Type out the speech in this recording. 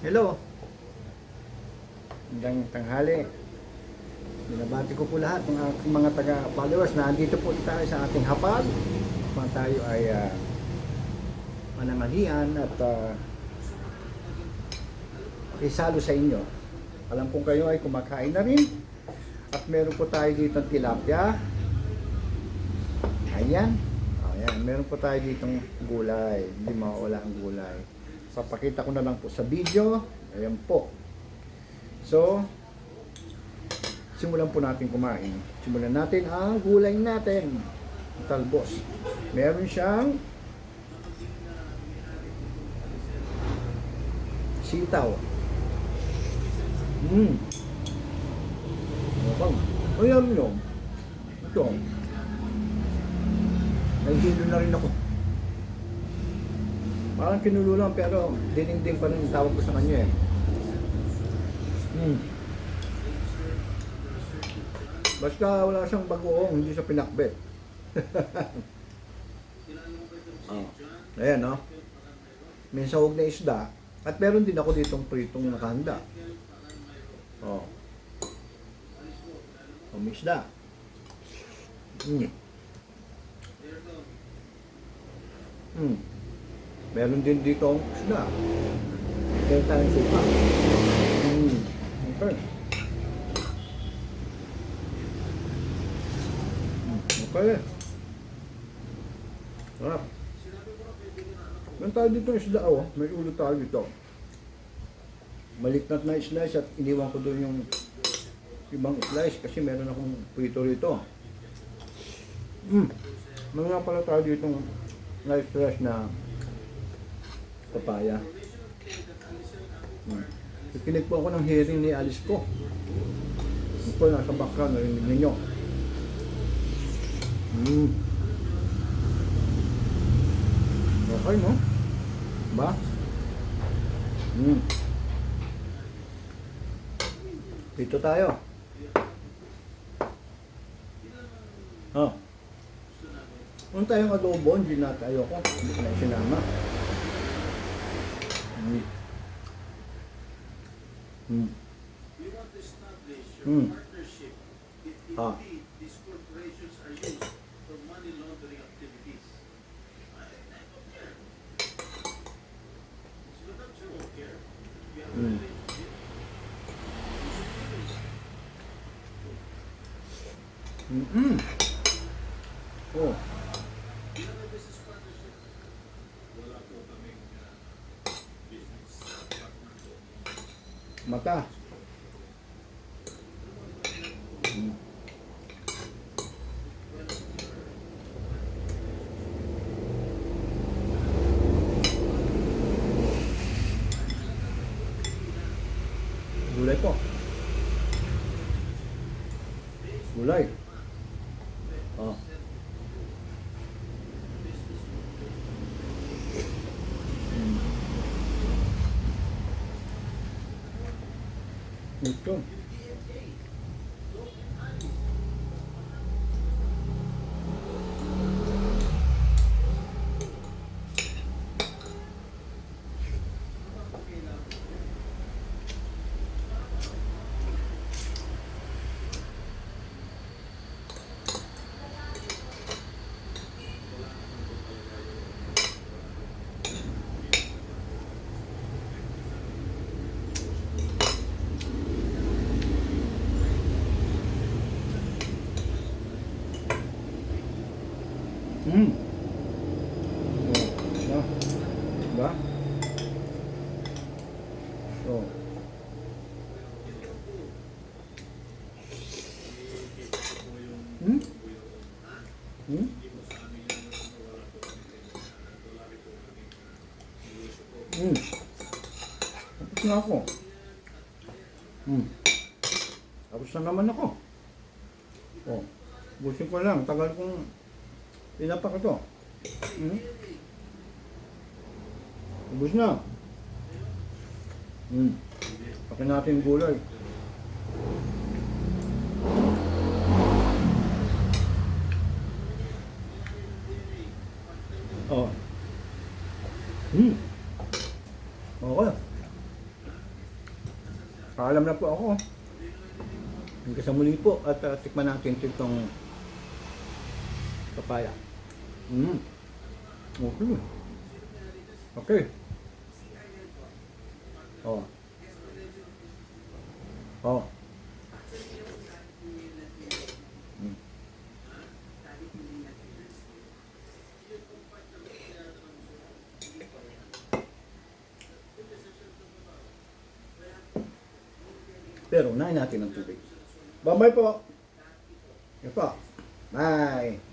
Hello, magandang tanghali. Binabati ko po lahat ng aking mga taga-followers na andito po tayo sa ating hapag. Kung tayo ay mananghalian at isalo sa inyo. Alam kong kayo ay kumakain na rin. At meron po tayo dito ng tilapia. Ayan. Ayan, meron po tayo dito ng gulay. Hindi mawawala ang gulay. Papakita ko na lang po sa video. Ayan po. So, simulan po natin kumain. Simulan natin ang gulay natin. Talbos. Meron siyang sitaw. Ayan nyo. Ito. Nahihilo na rin ako. Parang kinulo lang pero dinding pa rin tawag ko sa kanya eh. Basta wala siyang bagoong, hindi siya pinakbet. Oh. Ayan no. May sahog na isda. At meron din ako ditong pritong nakahanda. Oh. May isda. Meron din dito ang isda. Meron tayong suka. Okay. Okay. Sarap. Meron tayo dito ang isda oh. May ulo tayo dito. Maliknat na slice at iniwan ko doon yung ibang slice kasi meron akong prito rito. Meron nga pala tayo dito nice fresh na papaya. Ikinig po ako ng hearing ni Alice ko. Ito nasa background, narinig ninyo. Okay no? Ba? Dito tayo. Kung tayong adobo, hindi na tayo ko. Hindi ko na sinama. We want to establish your partnership if indeed these corporations are used for money laundering activities. I don't care. So that's your own care. We have a relationship. Oh. We have a business partnership. Wala po kaming business partner po. Mata. Gulay po. Gulay. Oh. Ito. Oh. Ba? Oh. Tapos na ako. Tapos na naman ako. Oh. Busin ko lang. Tagal kong pinapak ito. Ubus na. Pakin natin yung gulay. Oh. Okay. Paalam na po ako. Hanggang sa muli po at tikman natin itong papaya. Okay. Okay. Oh. Oh. Mm. Pero unahin natin ang tubig. Bye-bye po. Yan po. Bye.